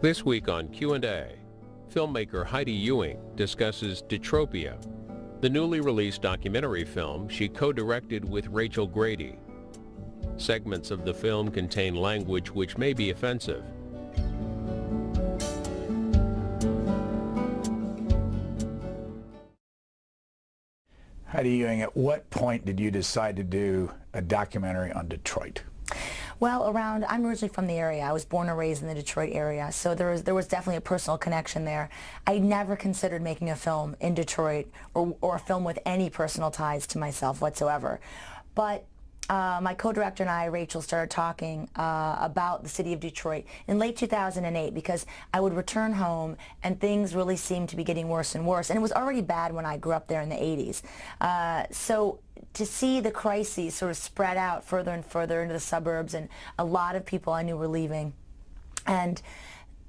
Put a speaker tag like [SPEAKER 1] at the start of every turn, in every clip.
[SPEAKER 1] This week on Q&A, filmmaker Heidi Ewing discusses Detropia, the newly released documentary film she co-directed with Rachel Grady. Segments of the film contain language which may be offensive.
[SPEAKER 2] Heidi Ewing, at what point did you decide to do a documentary on Detroit?
[SPEAKER 3] Well, I'm originally from the area. I was born and raised in the Detroit area, so there was definitely a personal connection there. I never considered making a film in Detroit or a film with any personal ties to myself whatsoever. But my co-director and I, Rachel, started talking about the city of Detroit in late 2008 because I would return home and things really seemed to be getting worse and worse. And it was already bad when I grew up there in the 80s. So to see the crises sort of spread out further and further into the suburbs, and a lot of people I knew were leaving. And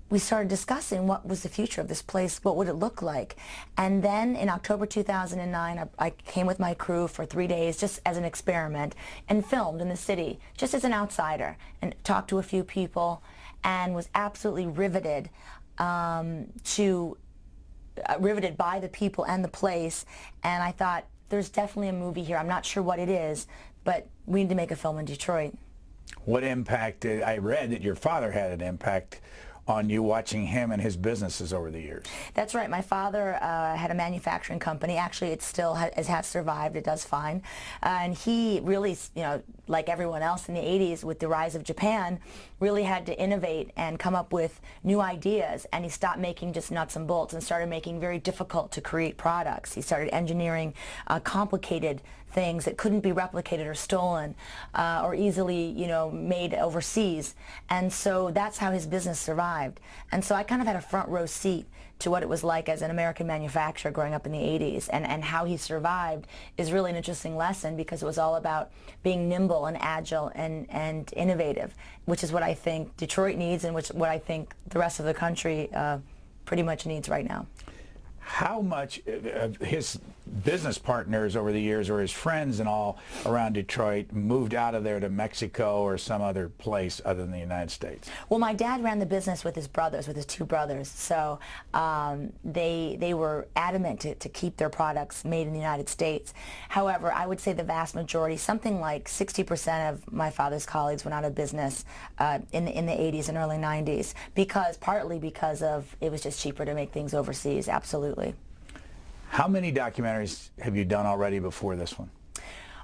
[SPEAKER 3] we started discussing what was the future of this place, what would it look like. And then in October 2009, I came with my crew for 3 days just as an experiment and filmed in the city, just as an outsider, and talked to a few people and was absolutely riveted riveted by the people and the place. And I thought, there's definitely a movie here. I'm not sure what it is, but we need to make a film in Detroit.
[SPEAKER 2] What impact I read that your father had an impact on you watching him and his businesses over the years?
[SPEAKER 3] That's right. My father had a manufacturing company. Actually, it still has survived. It does fine. And he really, like everyone else in the 80s with the rise of Japan, really had to innovate and come up with new ideas. And he stopped making just nuts and bolts and started making very difficult to create products. He started engineering complicated things that couldn't be replicated or stolen or easily, made overseas. And so that's how his business survived. And so I kind of had a front row seat to what it was like as an American manufacturer growing up in the 80s, and how he survived is really an interesting lesson because it was all about being nimble and agile and innovative, which is what I think Detroit needs and what I think the rest of the country pretty much needs right now.
[SPEAKER 2] How much of his business partners over the years, or his friends and all around Detroit, moved out of there to Mexico or some other place other than the United States?
[SPEAKER 3] Well, my dad ran the business with his brothers, with his two brothers, so they were adamant to keep their products made in the United States. However, I would say the vast majority, something like 60% of my father's colleagues went out of business in the 80s and early 90s, partly because of it was just cheaper to make things overseas. Absolutely.
[SPEAKER 2] How many documentaries have you done already before this one?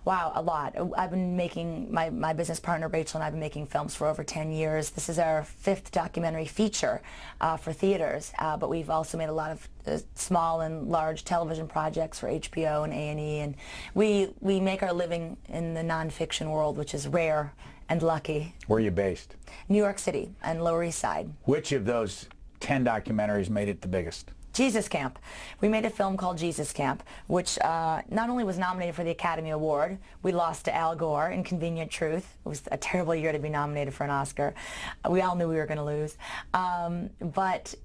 [SPEAKER 3] Wow, a lot. I've been making, my business partner Rachel and I have been making films for over 10 years. This is our 5th documentary feature for theaters, but we've also made a lot of small and large television projects for HBO and A&E, and we make our living in the nonfiction world, which is rare and lucky.
[SPEAKER 2] Where are you based?
[SPEAKER 3] New York City and Lower East Side.
[SPEAKER 2] Which of those 10 documentaries made it the biggest?
[SPEAKER 3] Jesus Camp. We made a film called Jesus Camp, which not only was nominated for the Academy Award, we lost to Al Gore in Convenient Truth. It was a terrible year to be nominated for an Oscar. We all knew we were going to lose. But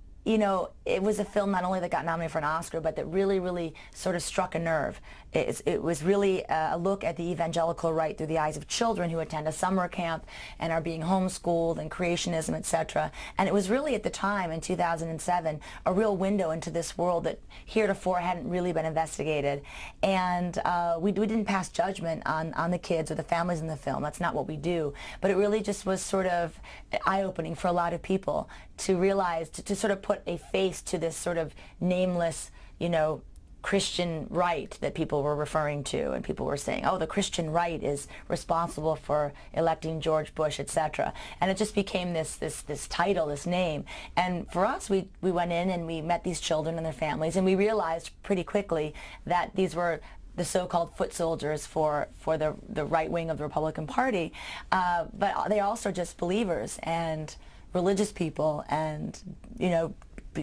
[SPEAKER 3] it was a film not only that got nominated for an Oscar, but that really, really sort of struck a nerve. It was really a look at the evangelical right through the eyes of children who attend a summer camp and are being homeschooled, and creationism, etc. And it was really at the time, in 2007, a real window into this world that heretofore hadn't really been investigated. And we didn't pass judgment on the kids or the families in the film. That's not what we do. But it really just was sort of eye-opening for a lot of people to realize, to sort of put a face to this sort of nameless, Christian right that people were referring to, and people were saying, oh, the Christian right is responsible for electing George Bush, etc. And it just became this title, this name. And for us, we went in and we met these children and their families, and we realized pretty quickly that these were the so-called foot soldiers for the right wing of the Republican Party, but they also are just believers and religious people, and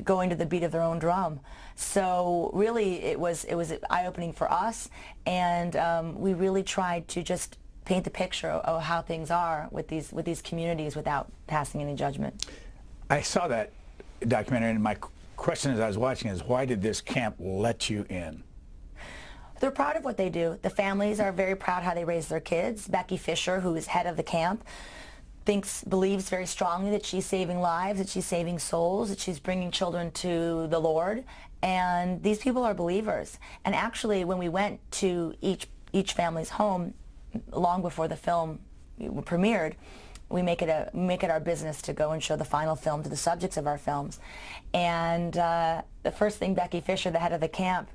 [SPEAKER 3] going to the beat of their own drum. So really it was eye-opening for us, and we really tried to just paint the picture of how things are with these communities without passing any judgment.
[SPEAKER 2] I saw that documentary, and my question as I was watching is, why did this camp let you in?
[SPEAKER 3] They're proud of what they do. The families are very proud how they raise their kids. Becky Fisher, who is head of the camp, believes very strongly that she's saving lives, that she's saving souls, that she's bringing children to the Lord. And these people are believers. And actually, when we went to each family's home, long before the film premiered, we make it our business to go and show the final film to the subjects of our films. And the first thing Becky Fisher, the head of the camp,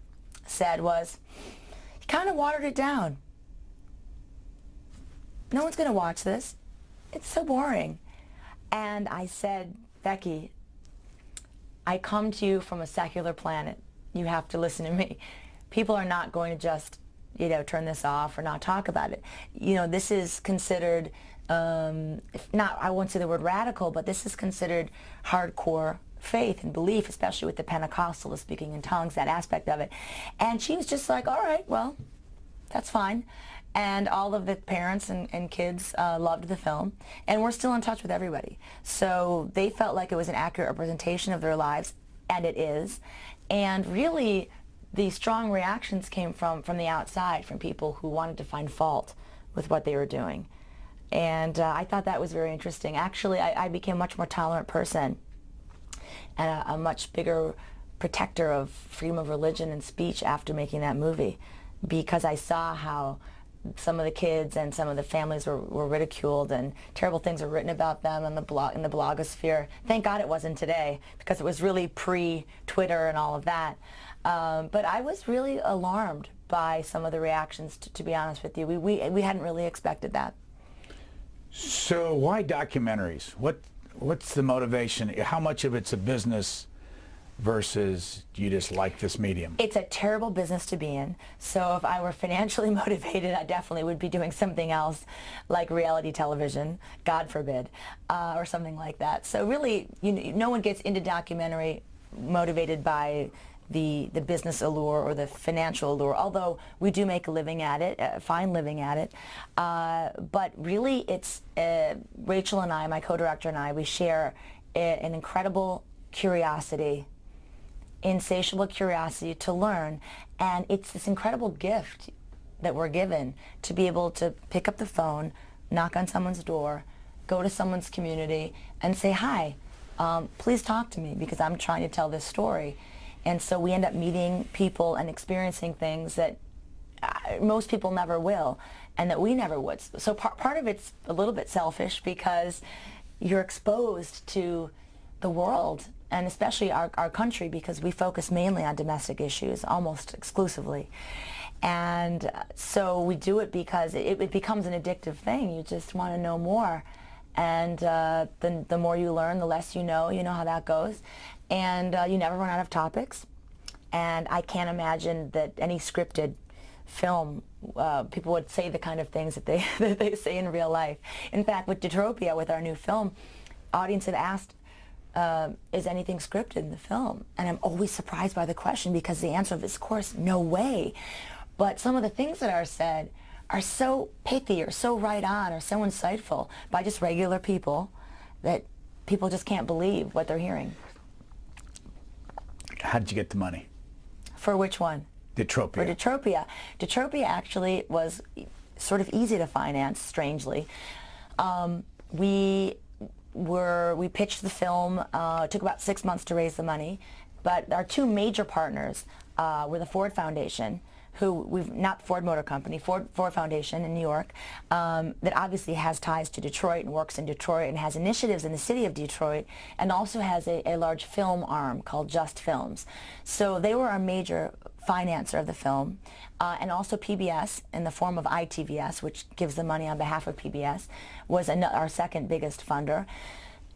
[SPEAKER 3] said was, "You kind of watered it down. No one's going to watch this. It's so boring." And I said, "Becky, I come to you from a secular planet. You have to listen to me. People are not going to just, turn this off or not talk about it. This is considered, if not, I won't say the word radical, but this is considered hardcore faith and belief, especially with the Pentecostal, the speaking in tongues, that aspect of it." And she was just like, "All right, well, that's fine." And all of the parents and kids loved the film, and we're still in touch with everybody. So they felt like it was an accurate representation of their lives, and it is. And really, the strong reactions came from the outside, from people who wanted to find fault with what they were doing. And I thought that was very interesting. Actually, I became a much more tolerant person and a much bigger protector of freedom of religion and speech after making that movie, because I saw how some of the kids and some of the families were ridiculed, and terrible things were written about them in the blogosphere. Thank God it wasn't today, because it was really pre-Twitter and all of that. But I was really alarmed by some of the reactions, to be honest with you. We hadn't really expected that.
[SPEAKER 2] So why documentaries? What's the motivation? How much of it's a business versus you just like this medium?
[SPEAKER 3] It's a terrible business to be in. So if I were financially motivated, I definitely would be doing something else, like reality television, God forbid, or something like that. So really, no one gets into documentary motivated by the business allure or the financial allure, although we do make a living at it, a fine living at it. But really, it's Rachel and I, my co-director and I, we share an incredible curiosity, insatiable curiosity to learn, and it's this incredible gift that we're given to be able to pick up the phone, knock on someone's door, go to someone's community and say, "Hi, please talk to me because I'm trying to tell this story." And so we end up meeting people and experiencing things that most people never will, and that we never would. So part of it's a little bit selfish, because you're exposed to the world, and especially our country, because we focus mainly on domestic issues, almost exclusively. And so we do it because it becomes an addictive thing. You just want to know more. And the more you learn, the less you know how that goes. And you never run out of topics. And I can't imagine that any scripted film, people would say the kind of things that they say in real life. In fact, with Detropia, with our new film, audience had asked, is anything scripted in the film? And I'm always surprised by the question, because the answer is, of course, no way. But some of the things that are said are so pithy or so right on or so insightful by just regular people that people just can't believe what they're hearing.
[SPEAKER 2] How did you get the money?
[SPEAKER 3] For which one?
[SPEAKER 2] Detropia.
[SPEAKER 3] For Detropia. Detropia actually was sort of easy to finance, strangely. We pitched the film. It took about 6 months to raise the money, but our two major partners were the Ford Foundation, not Ford Motor Company, Ford Foundation in New York, that obviously has ties to Detroit and works in Detroit and has initiatives in the city of Detroit, and also has a large film arm called Just Films. So they were our major financer of the film, and also PBS, in the form of ITVS, which gives the money on behalf of PBS, was our second biggest funder.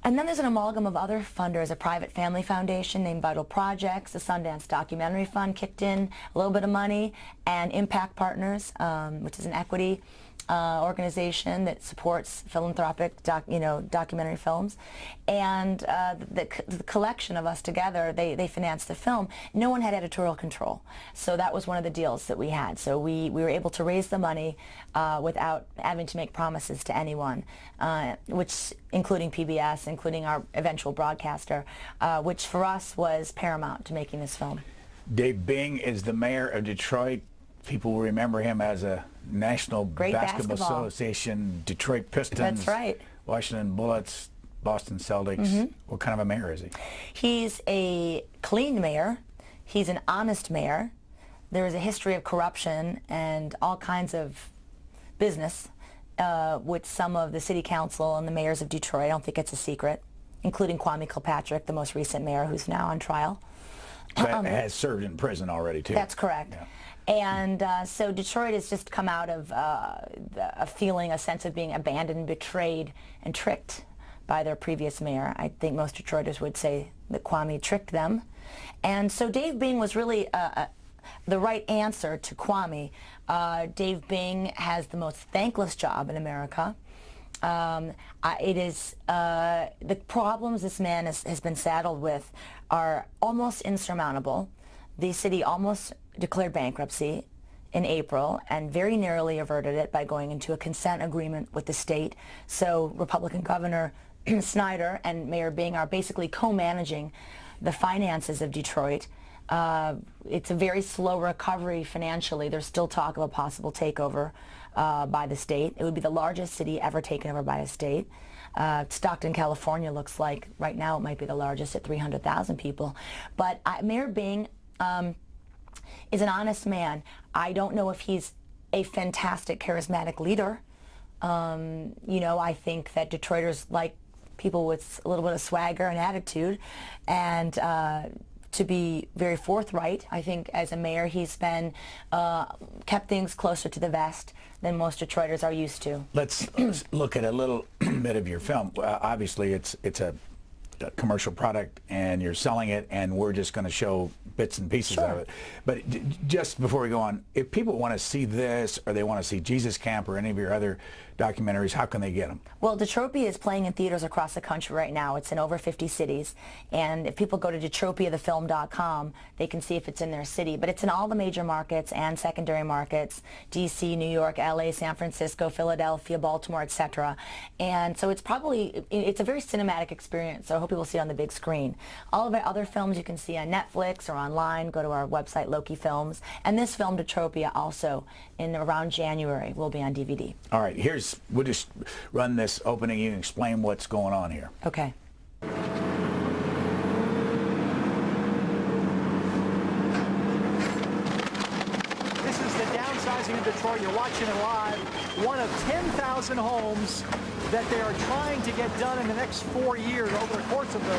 [SPEAKER 3] And then there's an amalgam of other funders, a private family foundation named Vital Projects, the Sundance Documentary Fund kicked in a little bit of money, and Impact Partners, which is an equity organization that supports philanthropic documentary films. And the collection of us together, they financed the film. No one had editorial control. So that was one of the deals that we had. So we were able to raise the money without having to make promises to anyone, which including PBS, including our eventual broadcaster, which for us was paramount to making this film.
[SPEAKER 2] Dave Bing is the mayor of Detroit. People will remember him as a National
[SPEAKER 3] Great
[SPEAKER 2] Basketball Association, Detroit Pistons.
[SPEAKER 3] That's right.
[SPEAKER 2] Washington Bullets, Boston Celtics. What kind of a mayor is he?
[SPEAKER 3] He's a clean mayor. He's an honest mayor. There is a history of corruption and all kinds of business with some of the city council and the mayors of Detroit. I don't think it's a secret, including Kwame Kilpatrick, the most recent mayor who's now on trial.
[SPEAKER 2] That has served in prison already, too.
[SPEAKER 3] That's correct. Yeah. And so Detroit has just come out of a feeling, a sense of being abandoned, betrayed, and tricked by their previous mayor. I think most Detroiters would say that Kwame tricked them. And so Dave Bing was really the right answer to Kwame. Dave Bing has the most thankless job in America. The problems this man has been saddled with are almost insurmountable. The city almost declared bankruptcy in April and very narrowly averted it by going into a consent agreement with the state. So Republican Governor Snyder and Mayor Bing are basically co-managing the finances of Detroit. It's a very slow recovery financially. There's still talk of a possible takeover by the state. It would be the largest city ever taken over by a state. Stockton, California looks like right now it might be the largest at 300,000 people. But Mayor Bing is an honest man. I don't know if he's a fantastic, charismatic leader. You know, I think that Detroiters like people with a little bit of swagger and attitude, and to be very forthright, I think as a mayor he's been kept things closer to the vest than most Detroiters are used to.
[SPEAKER 2] Let's look at a little bit of your film. Obviously it's a commercial product and you're selling it, and we're just going to show bits and pieces of it. But just before we go on, if people want to see this, or they want to see Jesus Camp or any of your other documentaries, how can they get them?
[SPEAKER 3] Well, Detropia is playing in theaters across the country right now. It's in over 50 cities. And if people go to detropiathefilm.com, they can see if it's in their city. But it's in all the major markets and secondary markets, D.C., New York, L.A., San Francisco, Philadelphia, Baltimore, etc. And so it's a very cinematic experience. So I hope people see it on the big screen. All of our other films you can see on Netflix or online. Go to our website, Loki Films. And this film, Detropia, also in around January will be on DVD.
[SPEAKER 2] All right, we'll just run this opening. You can explain what's going on here.
[SPEAKER 3] Okay.
[SPEAKER 4] This is the downsizing of Detroit. You're watching it live. One of 10,000 homes that they are trying to get done in the next 4 years, over the course of the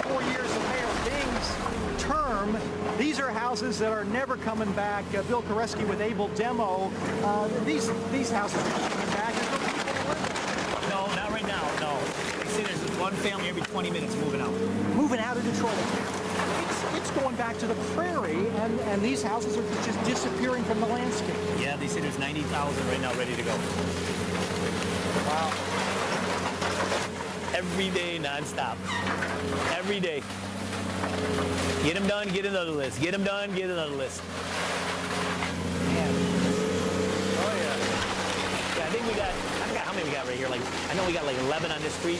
[SPEAKER 4] 4 years of Mayor Bing's term. These are houses that are never coming back. Bill Koreski with Able Demo. These houses are coming back.
[SPEAKER 5] No, not right now, no. They say there's one family every 20 minutes moving out.
[SPEAKER 4] Moving out of Detroit. It's going back to the prairie, and these houses are just disappearing from the landscape.
[SPEAKER 5] Yeah, they say there's 90,000 right now ready to go.
[SPEAKER 4] Wow.
[SPEAKER 5] Every day, nonstop. Every day. Get them done, get another list. Get them done, get another list.
[SPEAKER 4] Man.
[SPEAKER 5] Oh, yeah. Yeah, I think I forgot how many we got right here. Like, I know we got like 11 on this street.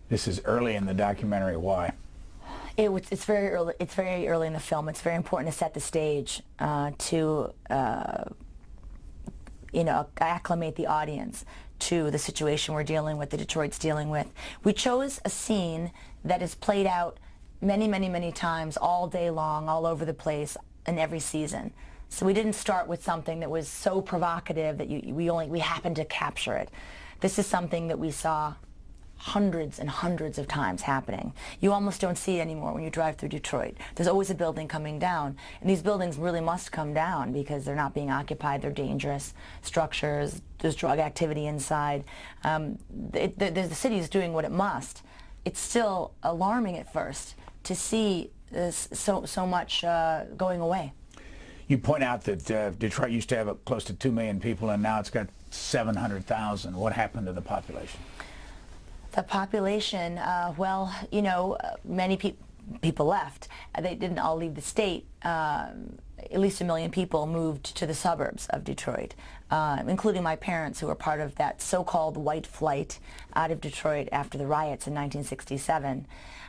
[SPEAKER 2] This is early in the documentary. Why?
[SPEAKER 3] It's very early. It's very early in the film. It's very important to set the stage to acclimate the audience to the situation we're dealing with, that Detroit's dealing with. We chose a scene that is played out many, many, many times all day long, all over the place, in every season. So we didn't start with something that was so provocative that we happened to capture it. This is something that we saw hundreds and hundreds of times happening. You almost don't see it anymore when you drive through Detroit. There's always a building coming down, and these buildings really must come down because they're not being occupied. They're dangerous structures. There's drug activity inside. The city is doing what it must. It's still alarming at first to see so much going away.
[SPEAKER 2] You point out that Detroit used to have close to 2 million people, and now it's got 700,000. What happened to the population?
[SPEAKER 3] The population, well, you know, many people left. They didn't all leave the state. At least 1 million people moved to the suburbs of Detroit, including my parents, who were part of that so-called white flight out of Detroit after the riots in 1967.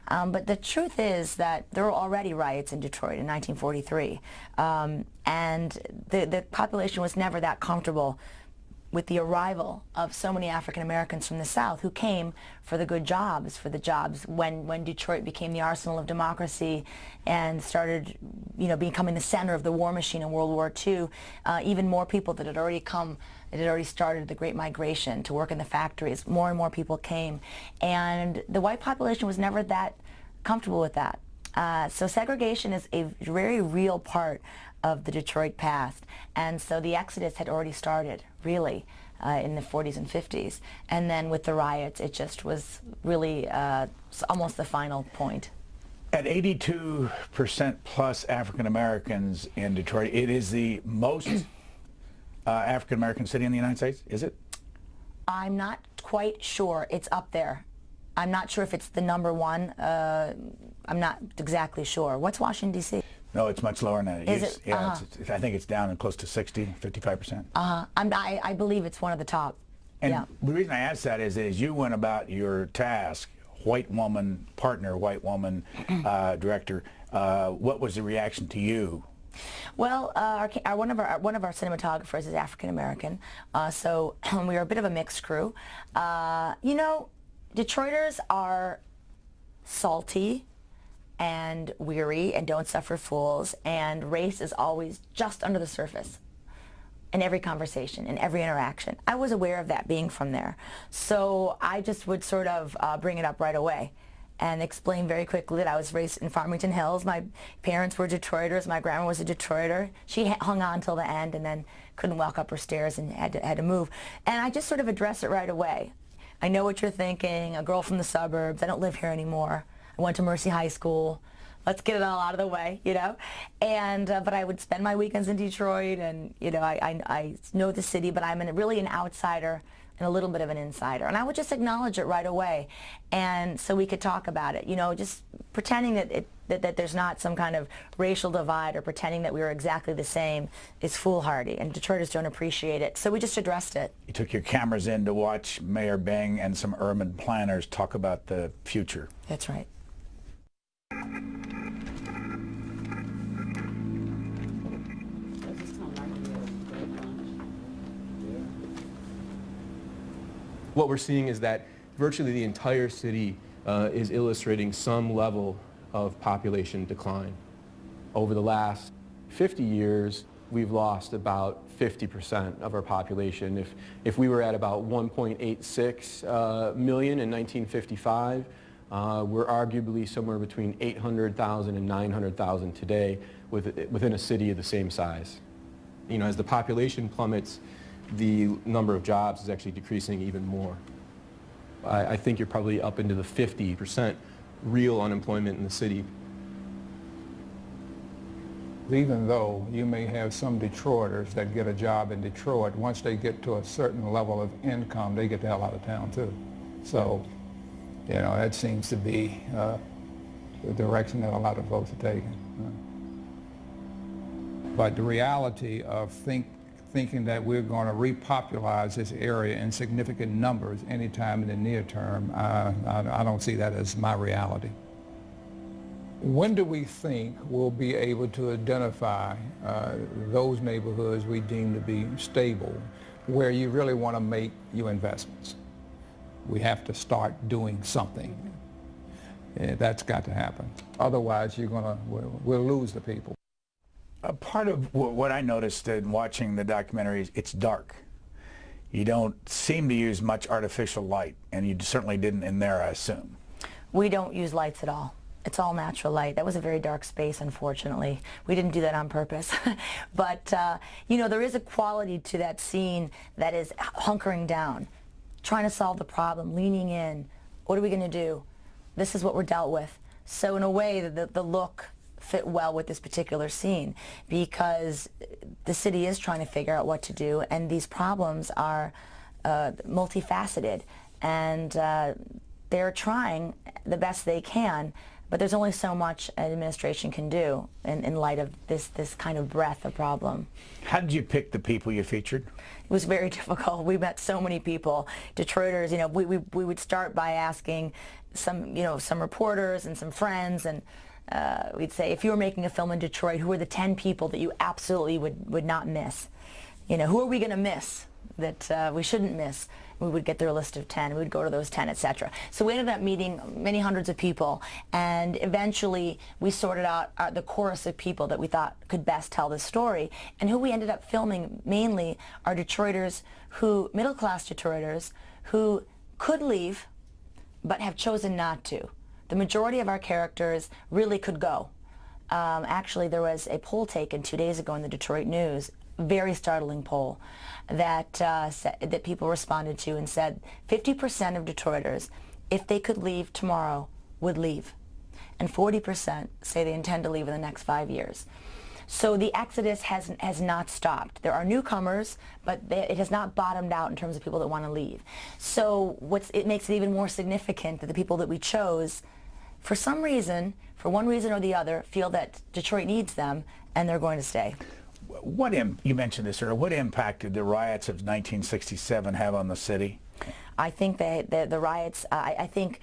[SPEAKER 3] But the truth is that there were already riots in Detroit in 1943, and the population was never that comfortable with the arrival of so many African Americans from the South who came for the good jobs, when Detroit became the arsenal of democracy and started, you know, becoming the center of the war machine in World War II. Even more people that had already come, it had already started the Great Migration to work in the factories. More and more people came, and the white population was never that comfortable with that. So segregation is a very real part of the Detroit past, and so the exodus had already started, really, in the 40s and 50s, and then with the riots it just was really almost the final point.
[SPEAKER 2] At 82% plus African Americans in Detroit, it is the most African American city in the United States, is it?
[SPEAKER 3] I'm not quite sure. It's up there. I'm not sure if it's the #1. I'm not exactly sure. What's Washington, D.C.?
[SPEAKER 2] No, it's much lower than that.
[SPEAKER 3] Is it?
[SPEAKER 2] Yeah, I think it's down in close to 60, 55%.
[SPEAKER 3] I believe it's one of the top.
[SPEAKER 2] And
[SPEAKER 3] yeah.
[SPEAKER 2] the reason I asked that is as you went about your task, white woman partner, white woman director, what was the reaction to you?
[SPEAKER 3] Well, one of our cinematographers is African American, so we were a bit of a mixed crew. You know, Detroiters are salty and weary and don't suffer fools, and race is always just under the surface in every conversation, in every interaction. I was aware of that being from there, so I just would sort of bring it up right away and explain very quickly that I was raised in Farmington Hills. My parents were Detroiters. My grandma was a Detroiter. She hung on till the end and then couldn't walk up her stairs and had to move. And I just sort of address it right away. I know what you're thinking, a girl from the suburbs. I don't live here anymore. I went to Mercy High School. Let's get it all out of the way, you know. And but I would spend my weekends in Detroit, and you know, I know the city, but I'm really an outsider and a little bit of an insider. And I would just acknowledge it right away, and so we could talk about it. You know, just pretending that there's not some kind of racial divide or pretending that we were exactly the same is foolhardy, and Detroiters don't appreciate it. So we just addressed it.
[SPEAKER 2] You took your cameras in to watch Mayor Bing and some urban planners talk about the future.
[SPEAKER 3] That's right.
[SPEAKER 6] What we're seeing is that virtually the entire city is illustrating some level of population decline. Over the last 50 years, we've lost about 50% of our population. If we were at about 1.86 million in 1955, we're arguably somewhere between 800,000 and 900,000 today within a city of the same size. You know, as the population plummets, the number of jobs is actually decreasing even more. I think you're probably up into the 50% real unemployment in the city.
[SPEAKER 7] Even though you may have some Detroiters that get a job in Detroit, once they get to a certain level of income, they get the hell out of town too. So, you know, that seems to be the direction that a lot of folks are taking. But the reality of thinking that we're going to repopularize this area in significant numbers anytime in the near term, I don't see that as my reality. When do we think we'll be able to identify those neighborhoods we deem to be stable, where you really want to make your investments? We have to start doing something. That's got to happen. Otherwise, we'll lose the people.
[SPEAKER 2] A part of what I noticed in watching the documentary is it's dark. You don't seem to use much artificial light, and you certainly didn't in there, I assume.
[SPEAKER 3] We don't use lights at all. It's all natural light. That was a very dark space, unfortunately. We didn't do that on purpose. But, you know, there is a quality to that scene that is hunkering down, trying to solve the problem, leaning in. What are we going to do? This is what we're dealt with. So in a way, the look fit well with this particular scene, because the city is trying to figure out what to do, and these problems are multifaceted, and they're trying the best they can, but there's only so much an administration can do in light of this kind of breadth of problem.
[SPEAKER 2] How did you pick the people you featured?
[SPEAKER 3] It was very difficult. We met so many people. Detroiters, you know, we would start by asking some reporters and some friends, and we'd say, if you were making a film in Detroit, who are the 10 people that you absolutely would not miss? You know, who are we going to miss that we shouldn't miss? We would get their list of 10. We would go to those 10, etc. So we ended up meeting many hundreds of people, and eventually we sorted out the chorus of people that we thought could best tell the story. And who we ended up filming mainly are Detroiters who, middle-class Detroiters, who could leave but have chosen not to. The majority of our characters really could go. Actually, there was a poll taken 2 days ago in the Detroit News, very startling poll, that that people responded to and said 50% of Detroiters, if they could leave tomorrow, would leave. And 40% say they intend to leave in the next 5 years. So the exodus has not stopped. There are newcomers, but it has not bottomed out in terms of people that want to leave. So it makes it even more significant that the people that we chose, for some reason, for one reason or the other, feel that Detroit needs them, and they're going to stay.
[SPEAKER 2] You mentioned this earlier. What impact did the riots of 1967 have on the city?
[SPEAKER 3] I think that the riots, I think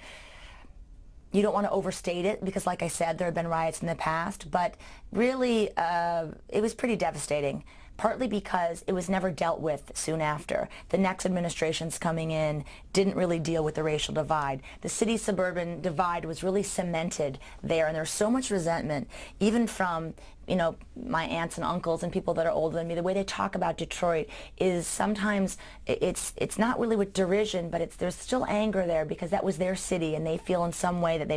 [SPEAKER 3] you don't want to overstate it, because like I said, there have been riots in the past, but really it was pretty devastating, partly because it was never dealt with soon after. The next administrations coming in didn't really deal with the racial divide. The city-suburban divide was really cemented there, and there's so much resentment, even from, you know, my aunts and uncles and people that are older than me. The way they talk about Detroit is sometimes it's not really with derision, but there's still anger there, because that was their city and they feel in some way that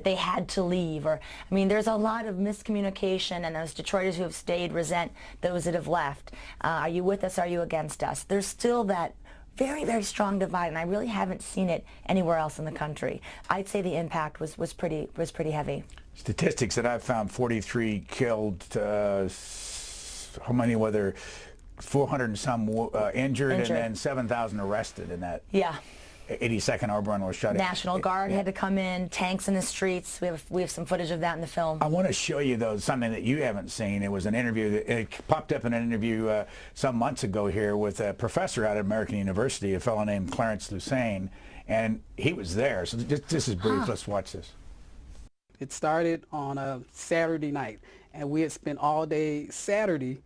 [SPEAKER 3] they had to leave. Or, I mean, there's a lot of miscommunication, and those Detroiters who have stayed resent those that have left. Are you with us? Are you against us? There's still that very, very strong divide, and I really haven't seen it anywhere else in the country. I'd say the impact was pretty heavy.
[SPEAKER 2] Statistics that I've found: 43 killed, how many were there? 400 and some injured, and then 7,000 arrested in that.
[SPEAKER 3] Yeah.
[SPEAKER 2] 82nd Arbor was shut.
[SPEAKER 3] National Guard had to come in, tanks in the streets. We have some footage of that in the film.
[SPEAKER 2] I want to show you, though, something that you haven't seen. It was an interview it popped up in an interview some months ago here with a professor out at American University, a fellow named Clarence Lucene, and he was there. So this is brief. Let's watch this.
[SPEAKER 8] It started on a Saturday night, and we had spent all day Saturday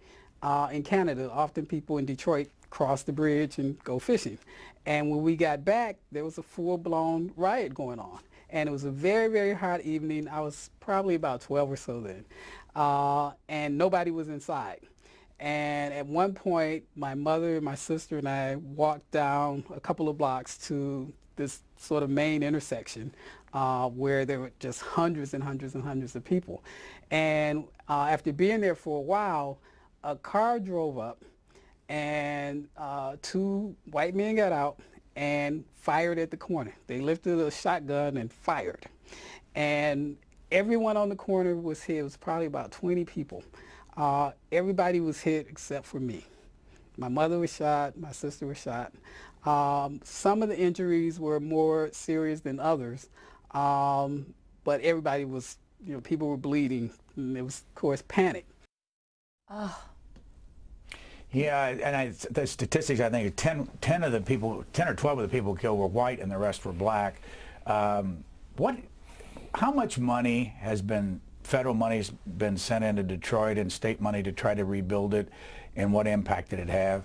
[SPEAKER 8] in Canada. Often people in Detroit cross the bridge and go fishing. And when we got back, there was a full-blown riot going on. And it was a very, very hot evening. I was probably about 12 or so then. And nobody was inside. And at one point, my mother, my sister, and I walked down a couple of blocks to this sort of main intersection where there were just hundreds and hundreds and hundreds of people. And after being there for a while, a car drove up, and two white men got out and fired at the corner. They lifted a shotgun and fired. And everyone on the corner was hit. It was probably about 20 people. Everybody was hit except for me. My mother was shot. My sister was shot. Some of the injuries were more serious than others, but everybody was, you know, people were bleeding, and there was, of course, panic.
[SPEAKER 3] Oh.
[SPEAKER 2] Yeah, and the statistics, I think 10 of the people, 10 or 12 of the people killed were white, and the rest were black. How much money has been, federal money's been sent into Detroit, and state money to try to rebuild it, and what impact did it have?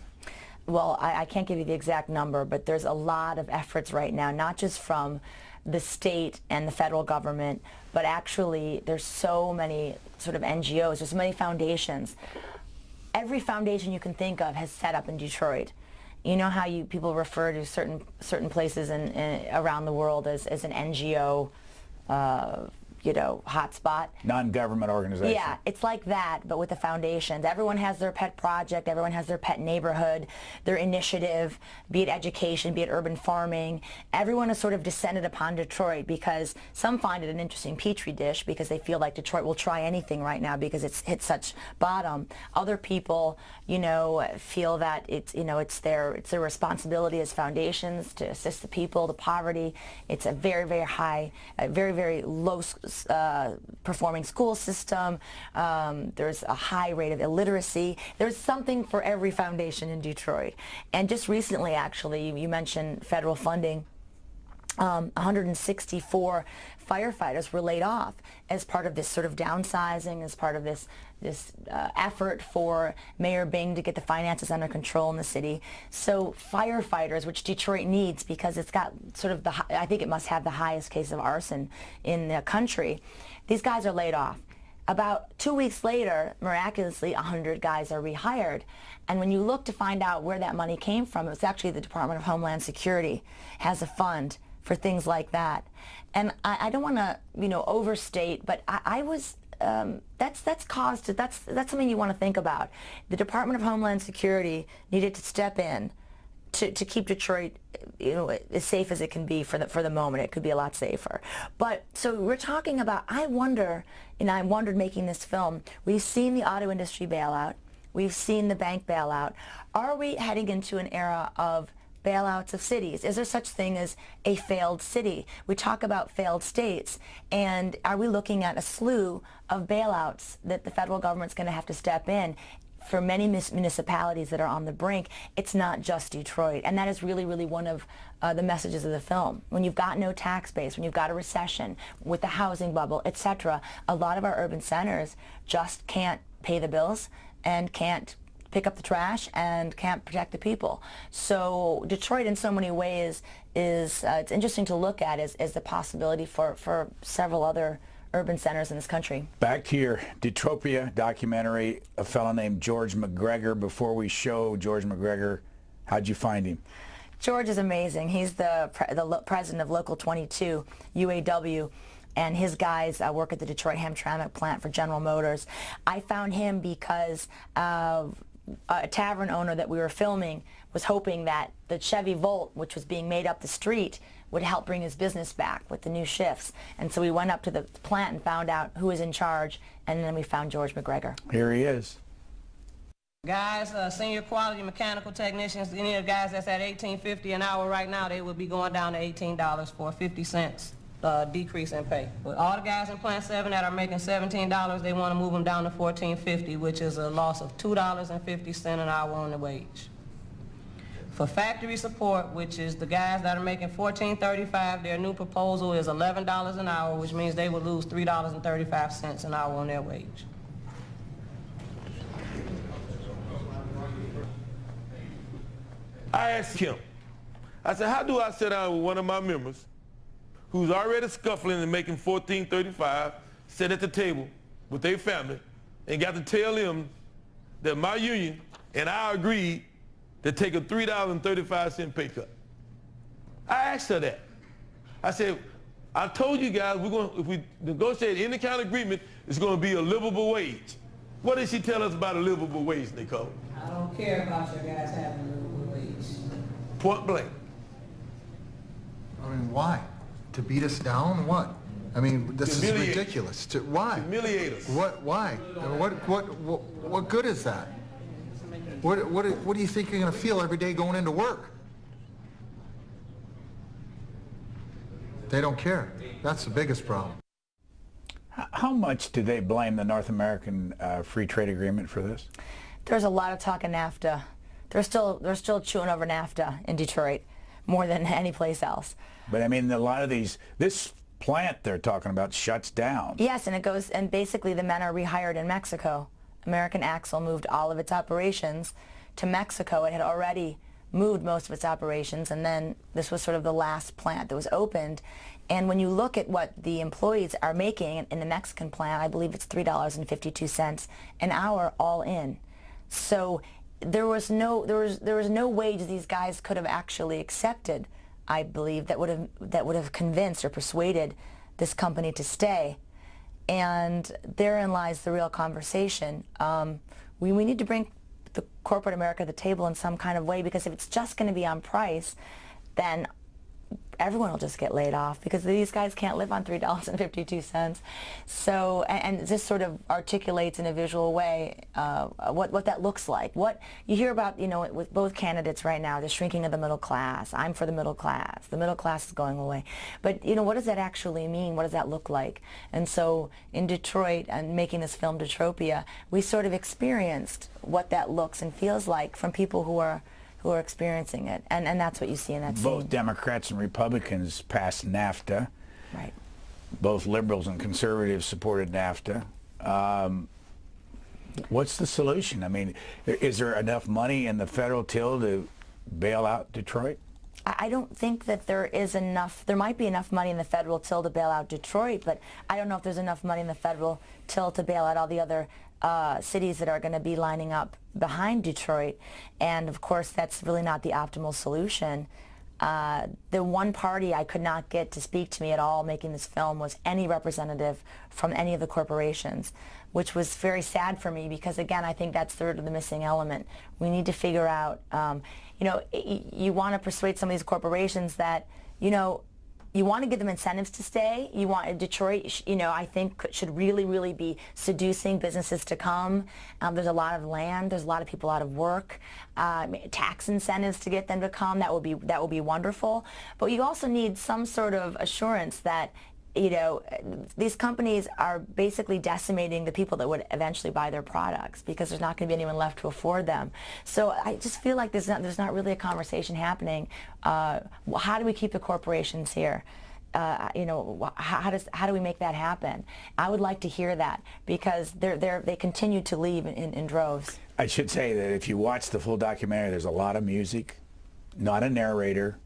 [SPEAKER 3] Well, I can't give you the exact number, but there's a lot of efforts right now, not just from the state and the federal government, but actually there's so many sort of NGOs, there's so many foundations. Every foundation you can think of has set up in Detroit. You know how people refer to certain places around the world as an NGO, hotspot.
[SPEAKER 2] Non-government organization.
[SPEAKER 3] Yeah, it's like that, but with the foundations. Everyone has their pet project, everyone has their pet neighborhood, their initiative, be it education, be it urban farming. Everyone has sort of descended upon Detroit because some find it an interesting petri dish because they feel like Detroit will try anything right now because it's hit such bottom. Other people, feel that it's their responsibility as foundations to assist the people, the poverty. It's a very, very high, very, very low performing school system. There's a high rate of illiteracy. There's something for every foundation in Detroit. And just recently, actually, you mentioned federal funding. 164 firefighters were laid off as part of this sort of downsizing, as part of this effort for Mayor Bing to get the finances under control in the city. So firefighters, which Detroit needs because it's got sort of I think it must have the highest case of arson in the country, these guys are laid off. About 2 weeks later, miraculously, 100 guys are rehired. And when you look to find out where that money came from, it was actually the Department of Homeland Security has a fund for things like that. And I don't want to, overstate, but that's something you want to think about. The Department of Homeland Security needed to step in to keep Detroit, as safe as it can be for the moment. It could be a lot safer. But so we're talking about. I wondered making this film. We've seen the auto industry bailout. We've seen the bank bailout. Are we heading into an era of bailouts of cities? Is there such thing as a failed city? We talk about failed states, and are we looking at a slew of bailouts that the federal government's going to have to step in for many municipalities that are on the brink? It's not just Detroit, and that is really, really one of the messages of the film. When you've got no tax base, when you've got a recession with the housing bubble, etc., a lot of our urban centers just can't pay the bills and can't pick up the trash and can't protect the people. So Detroit in so many ways is it's interesting to look at as the possibility for several other urban centers in this country.
[SPEAKER 2] Back to your Detropia documentary, a fellow named George McGregor. Before we show George McGregor, how'd you find him?
[SPEAKER 3] George is amazing. He's the president of Local 22, UAW. And his guys work at the Detroit Hamtramck plant for General Motors. I found him because a tavern owner that we were filming was hoping that the Chevy Volt, which was being made up the street, would help bring his business back with the new shifts. And so we went up to the plant and found out who was in charge, and then we found George McGregor.
[SPEAKER 2] Here he is.
[SPEAKER 9] Guys, senior quality mechanical technicians, any of the guys that's at $18.50 an hour right now, they would be going down to $18 for 50 cents. Decrease in pay. With all the guys in Plant 7 that are making $17, they want to move them down to $14.50, which is a loss of $2.50 an hour on the wage. For factory support, which is the guys that are making $14.35, their new proposal is $11 an hour, which means they will lose $3.35 an hour on their wage.
[SPEAKER 10] I asked him, I said, how do I sit down with one of my members who's already scuffling and making $14.35, sit at the table with their family, and got to tell them that my union and I agreed to take a $3.35 pay cut. I asked her that. I said, I told you guys if we negotiate any kind of agreement, it's going to be a livable wage. What did she tell us about a livable wage, Nicole?
[SPEAKER 9] I don't care about your guys having a livable wage.
[SPEAKER 10] Point blank.
[SPEAKER 11] I mean, why? To beat us down? What? I mean, this is ridiculous. Why?
[SPEAKER 10] Humiliate us.
[SPEAKER 11] What? Why? What good is that? What do you think you're going to feel every day going into work? They don't care. That's the biggest problem.
[SPEAKER 2] How much do they blame the North American Free Trade Agreement for this?
[SPEAKER 3] There's a lot of talk of NAFTA. They're still chewing over NAFTA in Detroit more than any place else.
[SPEAKER 2] But I mean, a lot of this plant they're talking about shuts down.
[SPEAKER 3] Yes, and basically the men are rehired in Mexico. American Axle moved all of its operations to Mexico. It had already moved most of its operations, and then this was sort of the last plant that was opened. And when you look at what the employees are making in the Mexican plant, I believe it's $3.52 an hour all in. So there was no wage these guys could have actually accepted, I believe, that would have convinced or persuaded this company to stay. And therein lies the real conversation. We need to bring the corporate America to the table in some kind of way, because if it's just going to be on price, then everyone will just get laid off, because these guys can't live on $3.52. So, and this sort of articulates in a visual way what that looks like. What you hear about, with both candidates right now, the shrinking of the middle class. I'm for the middle class. The middle class is going away. But, what does that actually mean? What does that look like? And so in Detroit, and making this film Detropia, we sort of experienced what that looks and feels like from people who are experiencing it, and that's what you see in that scene.
[SPEAKER 2] Both Democrats and Republicans passed NAFTA.
[SPEAKER 3] Right.
[SPEAKER 2] Both liberals and conservatives supported NAFTA. What's the solution? I mean, is there enough money in the federal till to bail out Detroit?
[SPEAKER 3] I don't think that there is enough. There might be enough money in the federal till to bail out Detroit, but I don't know if there's enough money in the federal till to bail out all the other cities that are going to be lining up behind Detroit. And of course, that's really not the optimal solution. The one party I could not get to speak to me at all making this film was any representative from any of the corporations, which was very sad for me, because again, I think that's sort of the missing element. We need to figure out, you want to persuade some of these corporations that, you want to give them incentives to stay. You want Detroit, I think should really be seducing businesses to come. There's a lot of land. There's a lot of people out of work. Tax incentives to get them to come. That would be wonderful. But you also need some sort of assurance that these companies are basically decimating the people that would eventually buy their products, because there's not going to be anyone left to afford them. So I just feel like there's not really a conversation happening. How do we keep the corporations here? How do we make that happen? I would like to hear that, because they continue to leave in droves.
[SPEAKER 2] I should say that if you watch the full documentary, there's a lot of music, not a narrator.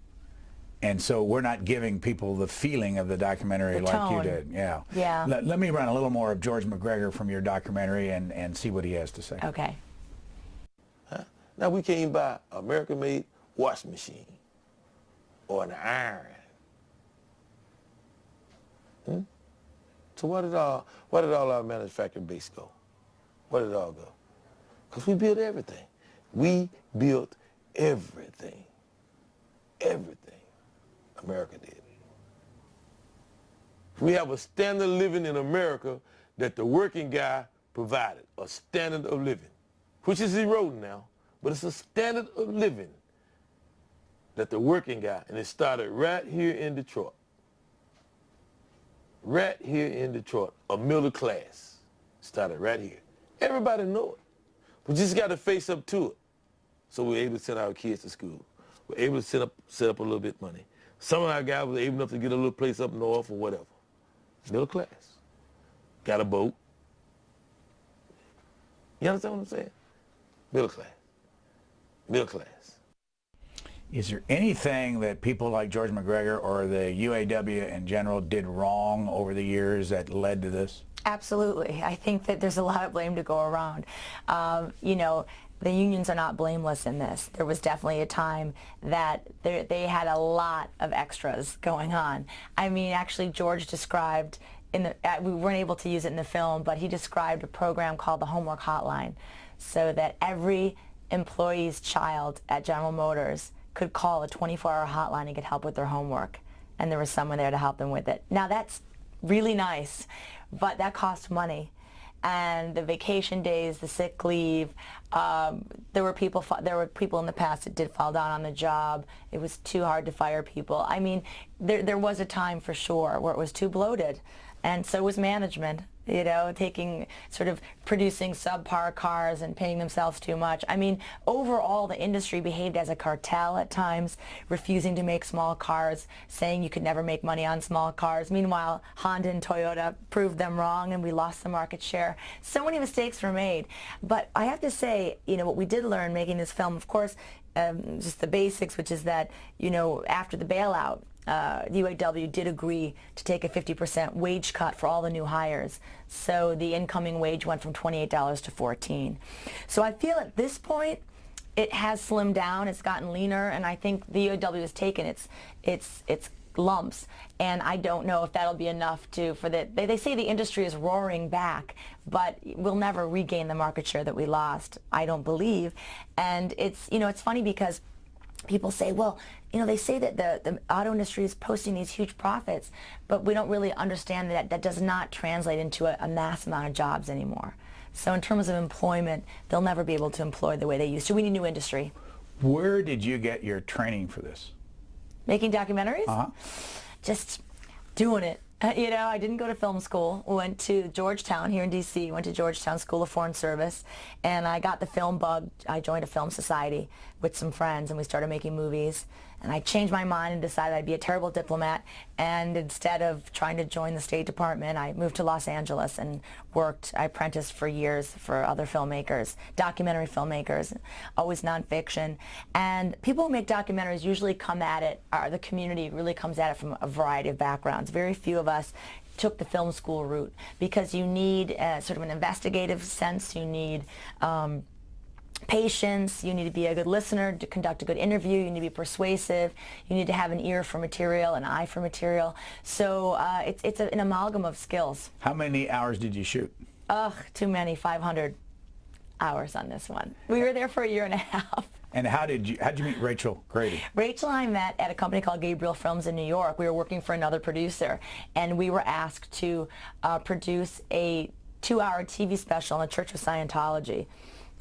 [SPEAKER 2] And so we're not giving people the feeling of the documentary like you did. Yeah.
[SPEAKER 3] Yeah.
[SPEAKER 2] Let me run a little more of George McGregor from your documentary and see what he has to say.
[SPEAKER 3] Okay.
[SPEAKER 10] Huh? Now we can't even buy an American-made washing machine or an iron. So where did all our manufacturing base go? Where did it all go? Because we built everything. We built everything. Everything. America did. We have a standard of living in America that the working guy provided, a standard of living, which is eroding now, but it's a standard of living that the working guy, and it started right here in Detroit. Right here in Detroit, a middle class started right here. Everybody know it. We just got to face up to it. So we're able to send our kids to school. We're able to set up a little bit of money. Some of our guys were able enough to get a little place up north or whatever. Middle class. Got a boat. You understand what I'm saying? Middle class. Middle class.
[SPEAKER 2] Is there anything that people like George McGregor or the UAW in general did wrong over the years that led to this?
[SPEAKER 3] Absolutely. I think that there's a lot of blame to go around. The unions are not blameless in this. There was definitely a time that they had a lot of extras going on. I mean, actually, George described, we weren't able to use it in the film, but he described a program called the Homework Hotline, so that every employee's child at General Motors could call a 24-hour hotline and get help with their homework, and there was someone there to help them with it. Now, that's really nice, but that costs money. And the vacation days, the sick leave, there were people in the past that did fall down on the job. It was too hard to fire people. I mean, there was a time for sure where it was too bloated, and so was management. Producing subpar cars and paying themselves too much. I mean, overall, the industry behaved as a cartel at times, refusing to make small cars, saying you could never make money on small cars. Meanwhile, Honda and Toyota proved them wrong, and we lost the market share. So many mistakes were made. But I have to say, what we did learn making this film, of course, just the basics, which is that, after the bailout, the UAW did agree to take a 50% wage cut for all the new hires. So the incoming wage went from $28 to $14. So I feel at this point it has slimmed down, it's gotten leaner, and I think the UAW has taken its lumps, and I don't know if that'll be enough for they say the industry is roaring back, but we'll never regain the market share that we lost, I don't believe. And it's funny because people say, well, they say that the auto industry is posting these huge profits, but we don't really understand that that does not translate into a mass amount of jobs anymore. So in terms of employment, they'll never be able to employ the way they used to. We need new industry.
[SPEAKER 2] Where did you get your training for this?
[SPEAKER 3] Making documentaries?
[SPEAKER 2] Uh-huh.
[SPEAKER 3] Just doing it. I didn't go to film school. Went to Georgetown here in D.C., went to Georgetown School of Foreign Service, and I got the film bug. I joined a film society with some friends, and we started making movies. And I changed my mind and decided I'd be a terrible diplomat, and instead of trying to join the State Department, I moved to Los Angeles and worked. I apprenticed for years for other filmmakers, documentary filmmakers, always nonfiction. And people who make documentaries usually come at it, the community really comes at it from a variety of backgrounds. Very few of us took the film school route because you need sort of an investigative sense, you need patience, you need to be a good listener to conduct a good interview, you need to be persuasive, you need to have an ear for material, an eye for material. So it's an amalgam of skills.
[SPEAKER 2] How many hours did you shoot?
[SPEAKER 3] Ugh, too many, 500 hours on this one. We were there for 1.5 years.
[SPEAKER 2] And how'd you meet Rachel Grady?
[SPEAKER 3] Rachel and I met at a company called Gabriel Films in New York. We were working for another producer, and we were asked to produce a 2-hour TV special on the Church of Scientology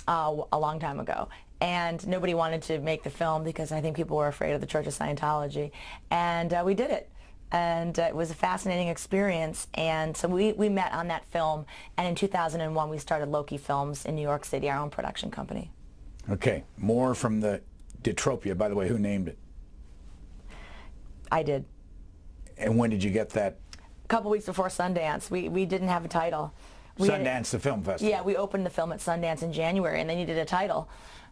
[SPEAKER 3] a long time ago. And nobody wanted to make the film because I think people were afraid of the Church of Scientology. And we did it. And it was a fascinating experience. And so we met on that film. And in 2001, we started Loki Films in New York City, our own production company.
[SPEAKER 2] Okay, more from the Detropia. By the way, who named it?
[SPEAKER 3] I did.
[SPEAKER 2] And when did you get that?
[SPEAKER 3] A couple weeks before Sundance. We didn't have a title.
[SPEAKER 2] Sundance, the film festival.
[SPEAKER 3] Yeah, we opened the film at Sundance in January, and they needed a title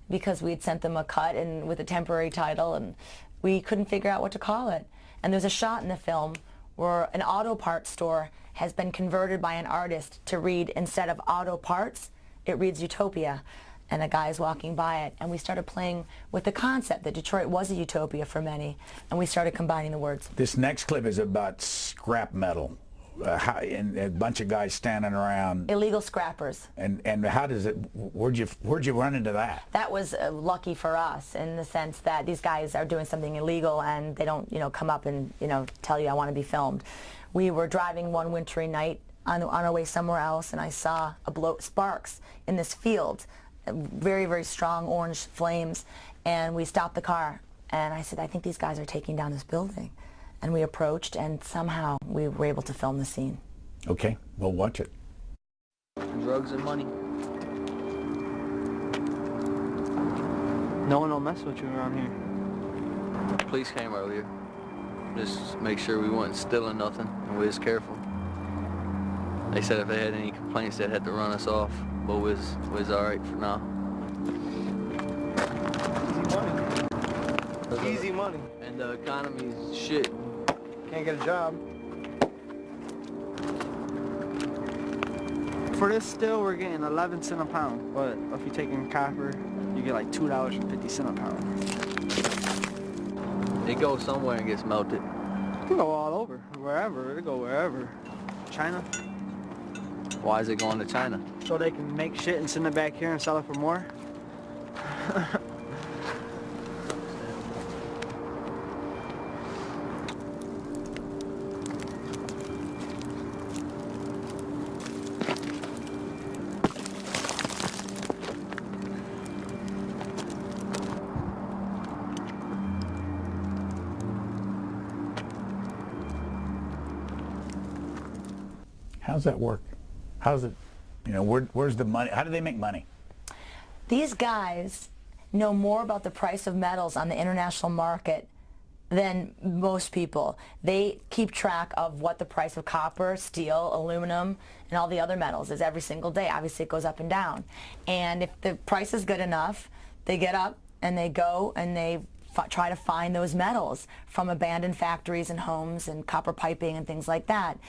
[SPEAKER 3] because we had sent them a cut and with a temporary title, and we couldn't figure out what to call it. And there's a shot in the film where an auto parts store has been converted by an artist to read, instead of auto parts, it reads Utopia. And a guy's walking by it, and we started playing with the concept that Detroit was a utopia for many, and we started combining the words.
[SPEAKER 2] This next clip is about scrap metal. And a bunch of guys standing around.
[SPEAKER 3] Illegal scrappers.
[SPEAKER 2] And how does it? Where'd you run into that?
[SPEAKER 3] That was lucky for us in the sense that these guys are doing something illegal and they don't, come up and tell you I want to be filmed. We were driving one wintry night on our way somewhere else, and I saw sparks in this field, very, very strong orange flames, and we stopped the car, and I said, I think these guys are taking down this building. And we approached, and somehow we were able to film the scene.
[SPEAKER 2] Okay, we'll watch it.
[SPEAKER 12] Drugs and money. No one will mess with you around here. The police came earlier. Just make sure we wasn't stealing nothing, and we was careful. They said if they had any complaints, they'd have to run us off, but we was all right for now.
[SPEAKER 13] Easy money.
[SPEAKER 12] And the economy's shit.
[SPEAKER 13] Can't get a job. For this still, we're getting 11 cents a pound, but if you take in copper, you get like $2.50 a pound.
[SPEAKER 12] It goes somewhere and gets melted.
[SPEAKER 13] It can go all over, wherever. It go wherever. China.
[SPEAKER 12] Why is it going to China?
[SPEAKER 13] So they can make shit and send it back here and sell it for more.
[SPEAKER 2] How's that work? How's it, where's the money? How do they make money?
[SPEAKER 3] These guys know more about the price of metals on the international market than most people. They keep track of what the price of copper, steel, aluminum, and all the other metals is every single day. Obviously, it goes up and down. And if the price is good enough, they get up and they go and they try to find those metals from abandoned factories and homes and copper piping and things like that.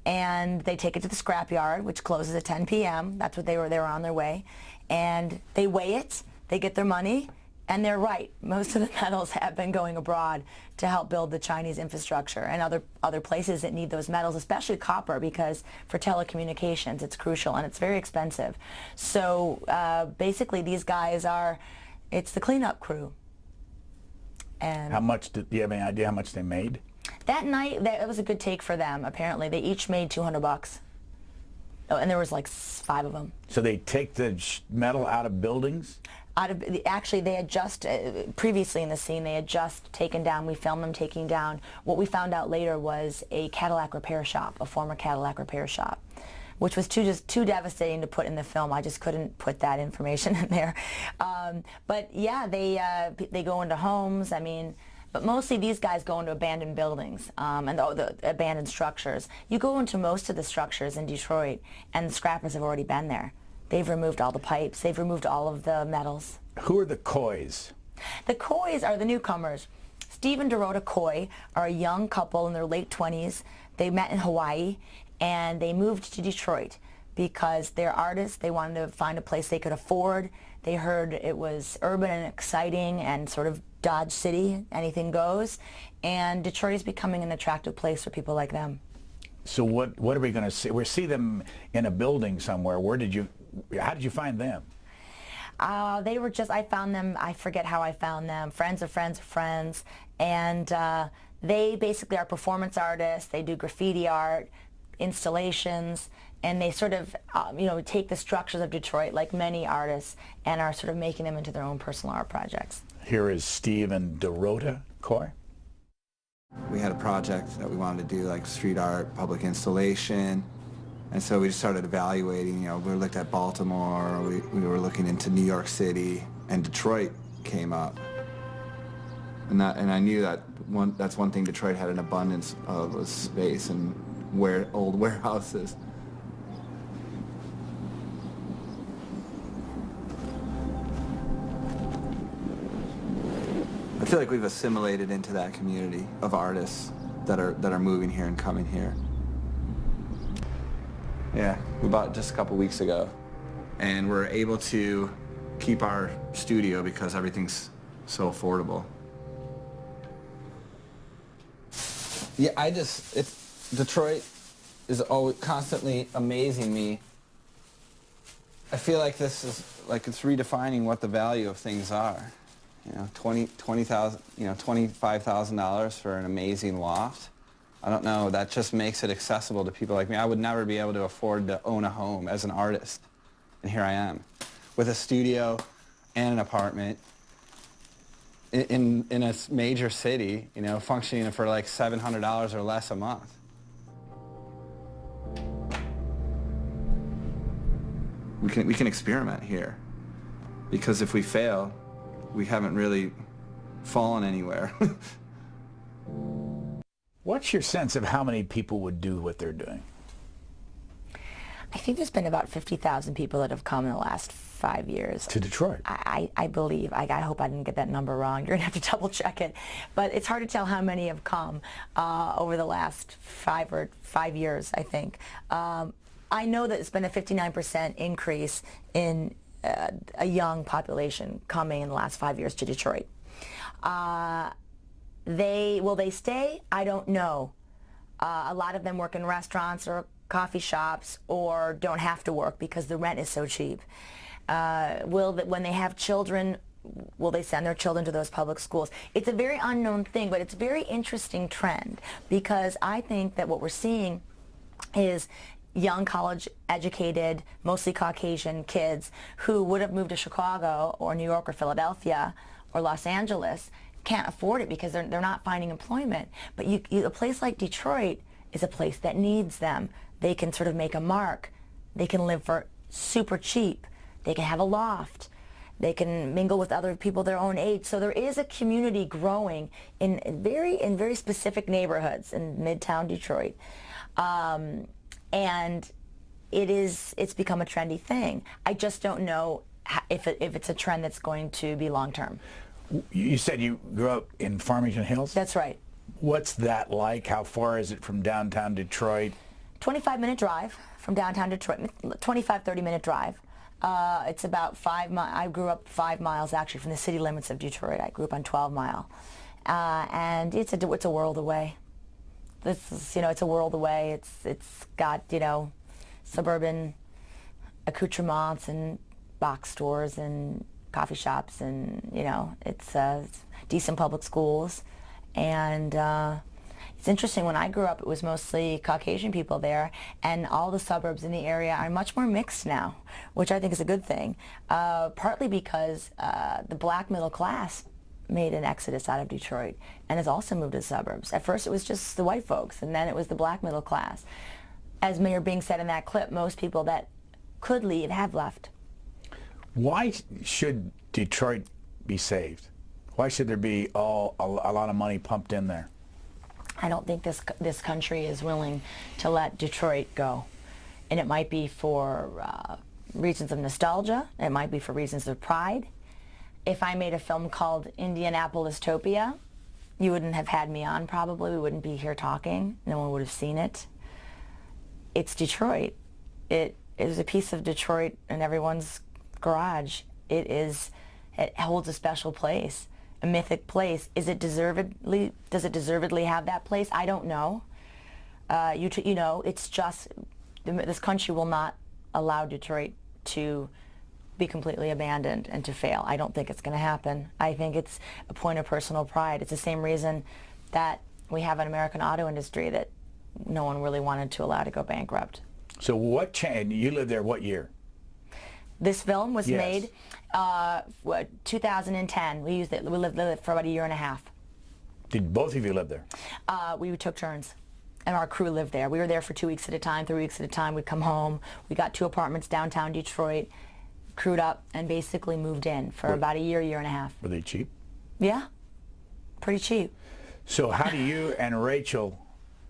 [SPEAKER 3] And they take it to the scrapyard, which closes at 10 p.m. That's what they were on their way. And they weigh it, they get their money, And they're right. Most of the metals have been going abroad to help build the Chinese infrastructure and other places that need those metals, especially copper, because for telecommunications it's crucial and it's very expensive. So basically these guys it's the cleanup crew. And
[SPEAKER 2] how much, do you have any idea how much they made?
[SPEAKER 3] That night, that was a good take for them, apparently. They each made $200. Oh, and there was like 5 of them.
[SPEAKER 2] So they take the metal out of buildings?
[SPEAKER 3] Actually, they had just, previously in the scene, they had just taken down, we filmed them taking down, what we found out later was a Cadillac repair shop, a former Cadillac repair shop, which was just too devastating to put in the film. I just couldn't put that information in there. But yeah, they go into homes, I mean, but mostly these guys go into abandoned buildings and the abandoned structures. You go into most of the structures in Detroit and the scrappers have already been there. They've removed all the pipes. They've removed all of the metals.
[SPEAKER 2] Who are the Coys?
[SPEAKER 3] The Coys are the newcomers. Steve and Dorota Coy are a young couple in their late 20s. They met in Hawaii and they moved to Detroit because they're artists. They wanted to find a place they could afford. They heard it was urban and exciting and sort of Dodge City, anything goes. And Detroit is becoming an attractive place for people like them.
[SPEAKER 2] So what are we going to see? We see them in a building somewhere. How did you find them?
[SPEAKER 3] They were I found them, I forget how I found them, friends of friends of friends, and they basically are performance artists. They do graffiti art, installations, and they sort of, take the structures of Detroit like many artists and are sort of making them into their own personal art projects.
[SPEAKER 2] Here is Steve and Dorota Coy.
[SPEAKER 14] We had a project that we wanted to do, like street art, public installation. And so we just started evaluating, we looked at Baltimore, we were looking into New York City, and Detroit came up. And I knew that's one thing Detroit had an abundance of was space and old warehouses. I feel like we've assimilated into that community of artists that are moving here and coming here. Yeah, we bought it just a couple weeks ago, and we're able to keep our studio because everything's so affordable. Yeah, Detroit is always constantly amazing me. I feel like this is it's redefining what the value of things are. $25,000 for an amazing loft. I don't know, that just makes it accessible to people like me. I would never be able to afford to own a home as an artist. And here I am, with a studio and an apartment in a major city, functioning for like $700 or less a month. We can experiment here, because if we fail, we haven't really fallen anywhere.
[SPEAKER 2] What's your sense of how many people would do what they're doing?
[SPEAKER 3] I think there's been about 50,000 people that have come in the last 5 years.
[SPEAKER 2] To Detroit?
[SPEAKER 3] I believe. I hope I didn't get that number wrong. You're going to have to double check it. But it's hard to tell how many have come over the last 5 years, I think. I know that it's been a 59% increase in a young population coming in the last 5 years to Detroit. Will they stay? I don't know. A lot of them work in restaurants or coffee shops or don't have to work because the rent is so cheap. When they have children, will they send their children to those public schools? It's a very unknown thing, but it's a very interesting trend because I think that what we're seeing is young college-educated, mostly Caucasian kids who would have moved to Chicago or New York or Philadelphia or Los Angeles can't afford it because they're not finding employment. But a place like Detroit is a place that needs them. They can sort of make a mark. They can live for super cheap. They can have a loft. They can mingle with other people their own age. So there is a community growing in very specific neighborhoods in Midtown Detroit. And it's become a trendy thing. I just don't know if it's a trend that's going to be long term.
[SPEAKER 2] You said you grew up in Farmington Hills?
[SPEAKER 3] That's right.
[SPEAKER 2] What's that like? How far is it from downtown Detroit?
[SPEAKER 3] 25-minute drive from downtown Detroit, 25, 30-minute drive. It's about 5 miles. I grew up 5 miles actually from the city limits of Detroit. I grew up on 12 Mile. And it's a world away. This is, it's a world away. It's got, suburban accoutrements and box stores and coffee shops, and it's decent public schools. And it's interesting, when I grew up it was mostly Caucasian people there, and all the suburbs in the area are much more mixed now, which I think is a good thing, partly because the black middle class made an exodus out of Detroit and has also moved to the suburbs. At first it was just the white folks, and then it was the black middle class. As Mayor Bing said in that clip, most people that could leave have left.
[SPEAKER 2] Why should Detroit be saved? Why should there be a lot of money pumped in there?
[SPEAKER 3] I don't think this country is willing to let Detroit go. And it might be for reasons of nostalgia. It might be for reasons of pride. If I made a film called Indianapolis Topia, you wouldn't have had me on probably. We wouldn't be here talking. No one would have seen it. It's Detroit. It is a piece of Detroit in everyone's garage. It holds a special place, a mythic place. Does it deservedly have that place? I don't know. It's just, this country will not allow Detroit to be completely abandoned and to fail. I don't think it's going to happen. I think it's a point of personal pride. It's the same reason that we have an American auto industry that no one really wanted to allow to go bankrupt.
[SPEAKER 2] So what changed? You lived there what year?
[SPEAKER 3] This film was made 2010. We lived there for about a year and a half.
[SPEAKER 2] Did both of you live there?
[SPEAKER 3] We took turns, and our crew lived there. We were there for 2 weeks at a time, 3 weeks at a time. We'd come home. We got 2 apartments downtown Detroit, crewed up, and basically moved in for about a year, year and a half.
[SPEAKER 2] Were they cheap?
[SPEAKER 3] Yeah, pretty cheap.
[SPEAKER 2] So how do you and Rachel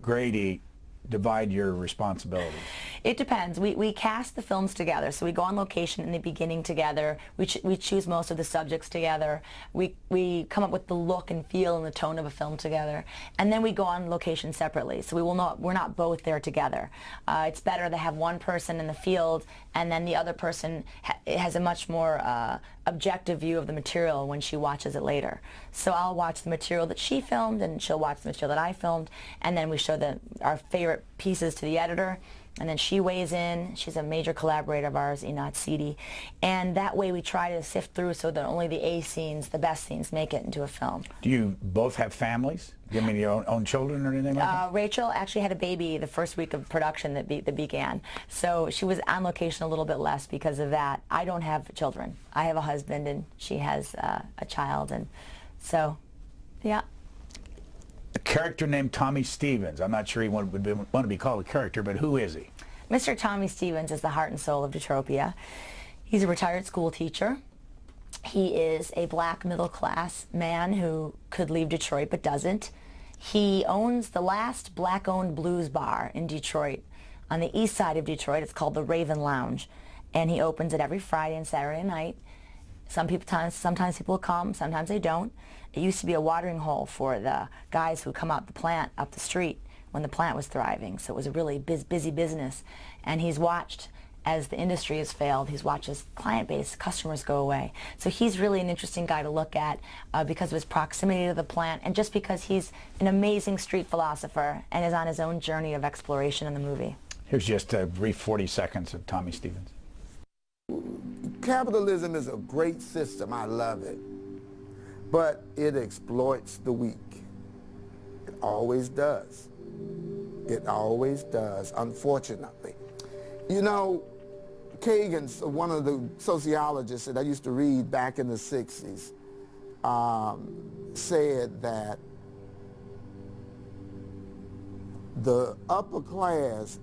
[SPEAKER 2] Grady divide your responsibilities?
[SPEAKER 3] It depends. We cast the films together, so we go on location in the beginning together. We choose most of the subjects together. We come up with the look and feel and the tone of a film together, and then we go on location separately. So we're not both there together. It's better to have one person in the field, and then the other person has a much more objective view of the material when she watches it later. So I'll watch the material that she filmed, and she'll watch the material that I filmed, and then we show our favorite pieces to the editor, and then she weighs in. She's a major collaborator of ours, Enot Seedy, and that way we try to sift through so that only the A scenes, the best scenes, make it into a film.
[SPEAKER 2] Do you both have families? Do you mean your own children or anything like that?
[SPEAKER 3] Rachel actually had a baby the first week of production that began, so she was on location a little bit less because of that. I don't have children. I have a husband, and she has a child, and so, yeah.
[SPEAKER 2] A character named Tommy Stevens. I'm not sure he would want to be called a character, but who is he?
[SPEAKER 3] Mr. Tommy Stevens is the heart and soul of Detropia. He's a retired school teacher. He is a black middle class man who could leave Detroit but doesn't. He owns the last black-owned blues bar in Detroit on the east side of Detroit. It's called the Raven Lounge, and he opens it every Friday and Saturday night. Sometimes people come, sometimes they don't. It used to be a watering hole for the guys who come out the plant up the street when the plant was thriving, so it was a really busy business. And he's watched as the industry has failed. He's watched his client base, customers go away. So he's really an interesting guy to look at because of his proximity to the plant, and just because he's an amazing street philosopher and is on his own journey of exploration in the movie.
[SPEAKER 2] Here's just a brief 40 seconds of Tommy Stevens.
[SPEAKER 15] Capitalism is a great system. I love it. But it exploits the weak. It always does. It always does, unfortunately. You know, Kagan, one of the sociologists that I used to read back in the 60s, said that the upper class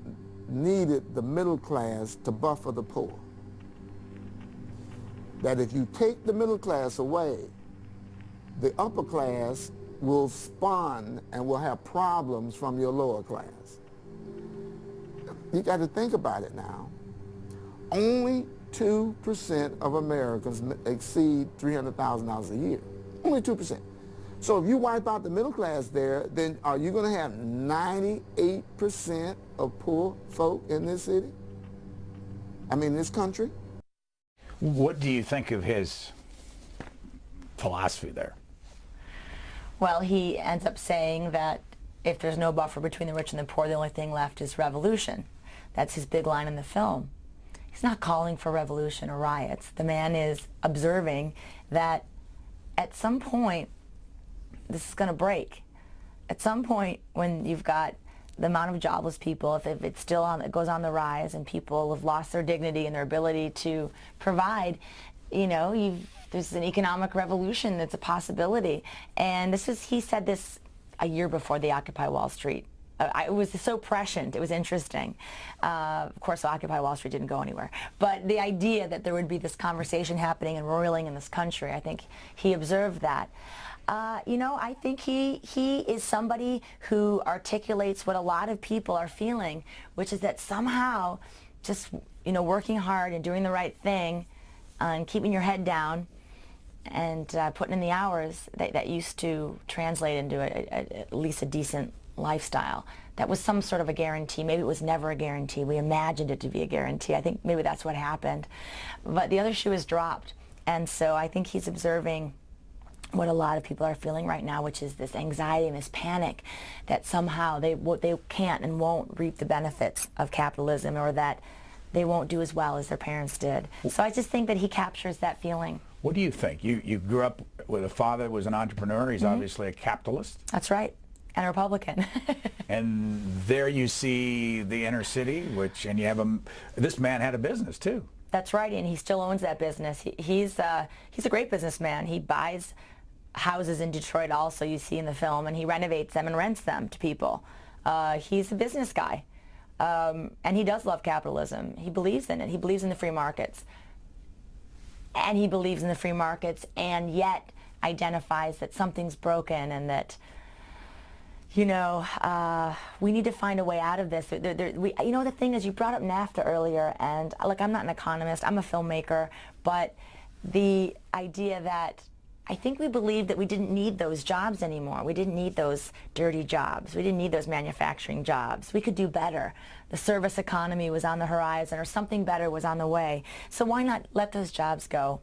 [SPEAKER 15] needed the middle class to buffer the poor. That if you take the middle class away, the upper class will spawn and will have problems from your lower class. You got to think about it now. Only 2% of Americans exceed $300,000 a year. Only 2%. So if you wipe out the middle class there, then are you going to have 98% of poor folk in this city? I mean, this country?
[SPEAKER 2] What do you think of his philosophy there?
[SPEAKER 3] Well, he ends up saying that if there's no buffer between the rich and the poor, the only thing left is revolution. That's his big line in the film. He's not calling for revolution or riots. The man is observing that at some point, this is going to break. At some point, when you've got the amount of jobless people, if it's still on, it goes on the rise, and people have lost their dignity and their ability to provide, you know, there's an economic revolution that's a possibility. And he said this a year before the Occupy Wall Street. It was so prescient. It was interesting. Of course, Occupy Wall Street didn't go anywhere. But the idea that there would be this conversation happening and roiling in this country, I think he observed that. You know, I think he is somebody who articulates what a lot of people are feeling, which is that somehow just, you know, working hard and doing the right thing and keeping your head down and putting in the hours that used to translate into at least a decent lifestyle. That was some sort of a guarantee. Maybe it was never a guarantee. We imagined it to be a guarantee. I think maybe that's what happened. But the other shoe is dropped. And so I think he's observing what a lot of people are feeling right now, which is this anxiety and this panic that somehow they can't and won't reap the benefits of capitalism, or that they won't do as well as their parents did. So I just think that he captures that feeling. What do you think? You grew up with a father who was an entrepreneur. He's obviously a capitalist. That's right. And a Republican. And there you see the inner city, and you have this man had a business too. That's right, and he still owns that business. He's a great businessman. He buys houses in Detroit also, you see in the film, and he renovates them and rents them to people. He's a business guy, and he does love capitalism. He believes in it. He believes in the free markets. And he believes in the free markets, and yet identifies that something's broken and that, you know, we need to find a way out of this. You know, the thing is, you brought up NAFTA earlier, and look, I'm not an economist, I'm a filmmaker, but the idea that I think we believed that we didn't need those jobs anymore. We didn't need those dirty jobs. We didn't need those manufacturing jobs. We could do better. The service economy was on the horizon, or something better was on the way. So why not let those jobs go?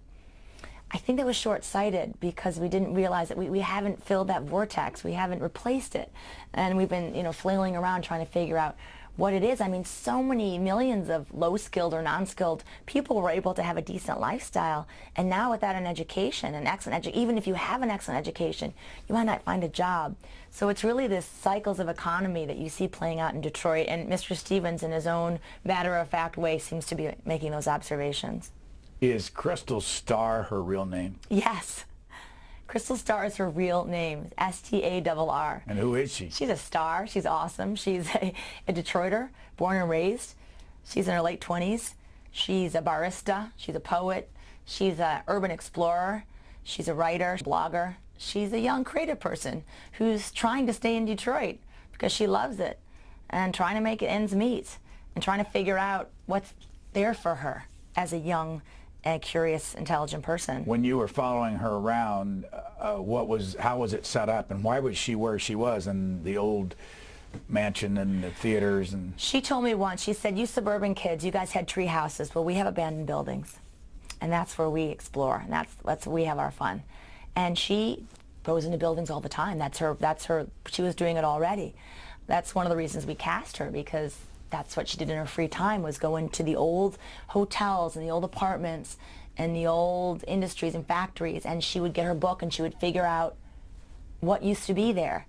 [SPEAKER 3] I think that was short-sighted because we didn't realize that we haven't filled that vortex. We haven't replaced it. And we've been, you know, flailing around trying to figure out what it is. I mean, so many millions of low-skilled or non-skilled people were able to have a decent lifestyle. And now without an education, an excellent even if you have an excellent education, you might not find a job. So it's really this cycles of economy that you see playing out in Detroit. And Mr. Stevens, in his own matter-of-fact way, seems to be making those observations. Is Crystal Starr her real name? Yes. Crystal Starr is her real name, S-T-A-R-R. And who is she? She's a star. She's awesome. She's a Detroiter, born and raised. She's in her late 20s. She's a barista. She's a poet. She's an urban explorer. She's a writer, blogger. She's a young creative person who's trying to stay in Detroit because she loves it and trying to make it ends meet and trying to figure out what's there for her as a young a curious, intelligent person. When you were following her around, how was it set up, and why was she where she was in the old mansion and the theaters? And she told me once, she said, "You suburban kids, you guys had tree houses. Well, we have abandoned buildings, and that's where we explore, and that's where we have our fun." And she goes into buildings all the time. That's her. She was doing it already. That's one of the reasons we cast her, because that's what she did in her free time, was go into the old hotels and the old apartments and the old industries and factories, and she would get her book and she would figure out what used to be there,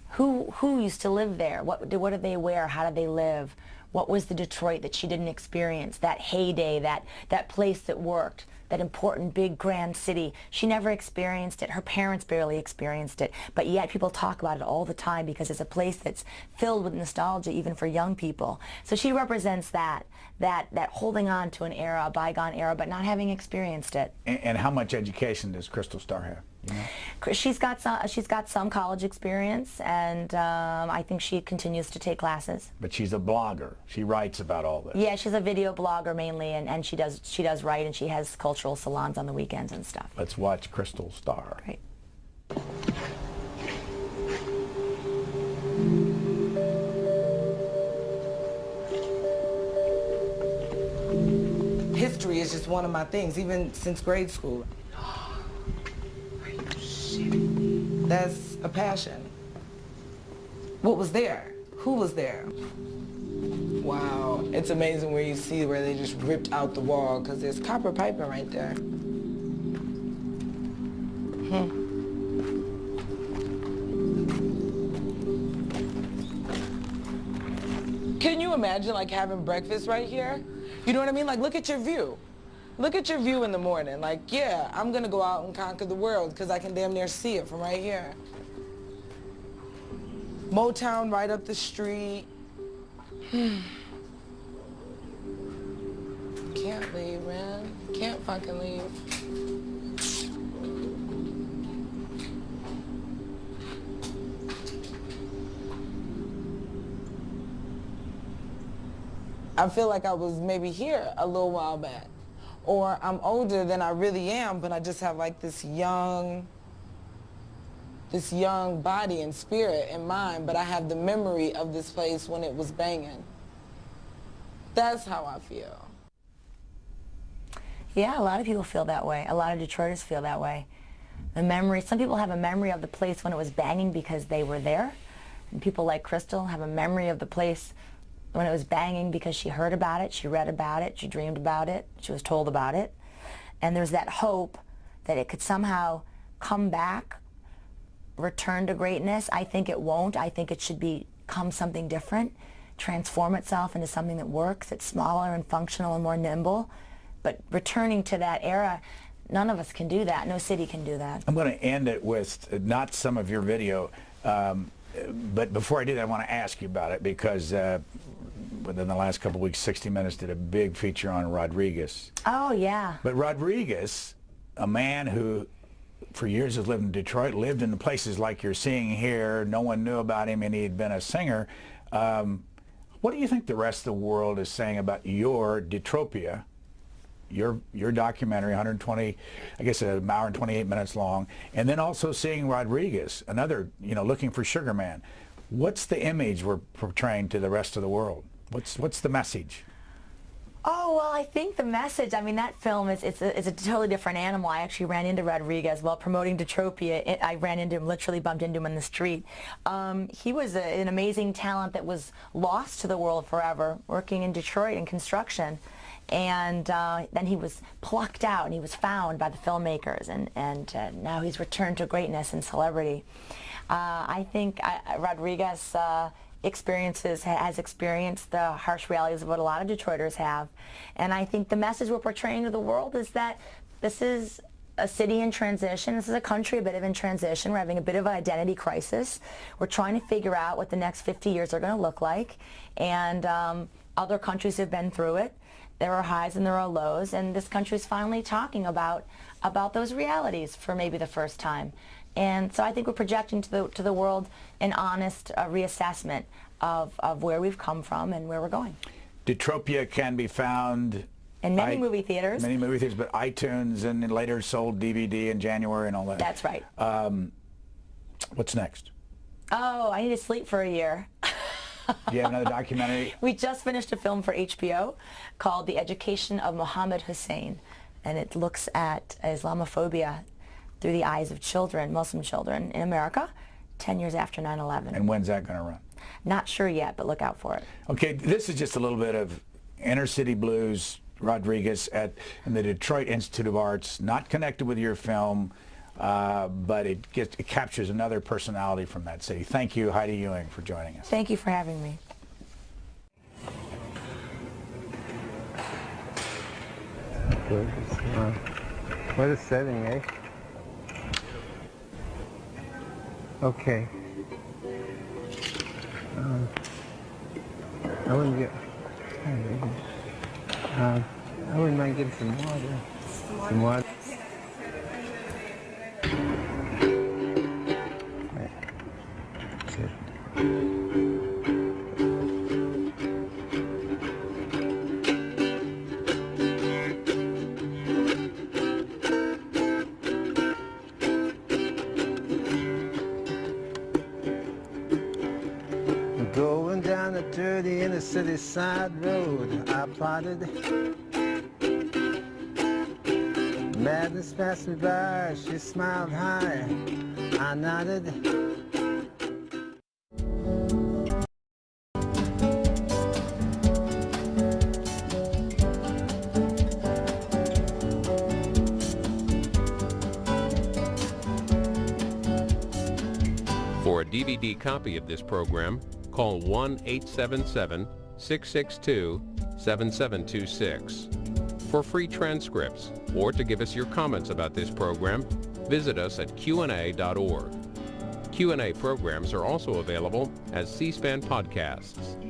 [SPEAKER 3] who used to live there, what did they wear, how did they live, what was the Detroit that she didn't experience, that heyday, that place that worked, that important big grand city. She never experienced it. Her parents barely experienced it, but yet people talk about it all the time because it's a place that's filled with nostalgia even for young people. So she represents that holding on to an era, a bygone era, but not having experienced it. And how much education does Crystal Starr have? You know? She's got some college experience, and I think she continues to take classes. But she's a blogger. She writes about all this. Yeah, she's a video blogger mainly, and she does write, and she has cultural salons on the weekends and stuff. Let's watch Crystal Starr. Great.
[SPEAKER 16] History is just just one of my things, even since grade school.
[SPEAKER 9] Are you shitting?
[SPEAKER 16] That's a passion. What was there? Who was there? Wow, it's amazing where you see where they just ripped out the wall because there's copper piping right there. Can you imagine like having breakfast right here? You know what I mean? Like, look at your view. Look at your view in the morning. Like, yeah, I'm gonna go out and conquer the world because I can damn near see it from right here. Motown right up the street. Can't leave, man. Can't fucking leave. I feel like I was maybe here a little while back. Or I'm older than I really am, but I just have like this young body and spirit and mind, but I have the memory of this place when it was banging. That's how I feel.
[SPEAKER 3] Yeah, a lot of people feel that way. A lot of Detroiters feel that way. The memory, some people have a memory of the place when it was banging because they were there. And people like Crystal have a memory of the place when it was banging because she heard about it, she read about it, she dreamed about it, she was told about it. And there's that hope that it could somehow come back, return to greatness. I think it won't. I think it should become something different, transform itself into something that works, that's smaller and functional and more nimble. But returning to that era, none of us can do that. No city can do that.
[SPEAKER 2] I'm going to end it with not some of your video, but before I do that, I want to ask you about it because within the last couple of weeks, 60 Minutes did a big feature on Rodriguez.
[SPEAKER 3] Oh, yeah.
[SPEAKER 2] But Rodriguez, a man who for years has lived in Detroit, lived in the places like you're seeing here, no one knew about him and he had been a singer. What do you think the rest of the world is saying about your Detropia, your documentary, 120, I guess an hour and 28 minutes long, and then also seeing Rodriguez, another, looking for Sugar Man. What's the image we're portraying to the rest of the world? What's the message?
[SPEAKER 3] Oh, well, I think the message, I mean, that film is a totally different animal. I actually ran into Rodriguez while promoting Detropia. I ran into him, literally bumped into him in the street. He was an amazing talent that was lost to the world forever, working in Detroit in construction. And then he was plucked out and he was found by the filmmakers, and now he's returned to greatness and celebrity. I think Rodriguez has experienced the harsh realities of what a lot of Detroiters have. And I think the message we're portraying to the world is that this is a city in transition. This is a country a bit of in transition. We're having a bit of an identity crisis. We're trying to figure out what the next 50 years are going to look like. And other countries have been through it. There are highs and there are lows. And this country is finally talking about those realities for maybe the first time. And so I think we're projecting to the world an honest reassessment of where we've come from and where we're going. Detropia can be found in many movie theaters. Many movie theaters, but iTunes and later sold DVD in January and all that. That's right. What's next? Oh, I need to sleep for a year. Do you have another documentary? We just finished a film for HBO called The Education of Mohammed Hussein, and it looks at Islamophobia through the eyes of children, Muslim children in America, 10 years after 9/11. And when's that going to run? Not sure yet, but look out for it. Okay, this is just a little bit of inner city blues, Rodriguez in the Detroit Institute of Arts, not connected with your film, but it captures another personality from that city. Thank you, Heidi Ewing, for joining us. Thank you for having me.
[SPEAKER 17] What a setting, eh? Okay. I wouldn't mind getting some water. Some water. Going down a dirty inner city side road, I plotted Madness passed me by, she smiled high. I nodded.
[SPEAKER 1] For a DVD copy of this program, call 1-877-662-7726. For free transcripts or to give us your comments about this program, visit us at qna.org. Q&A programs are also available as C-SPAN podcasts.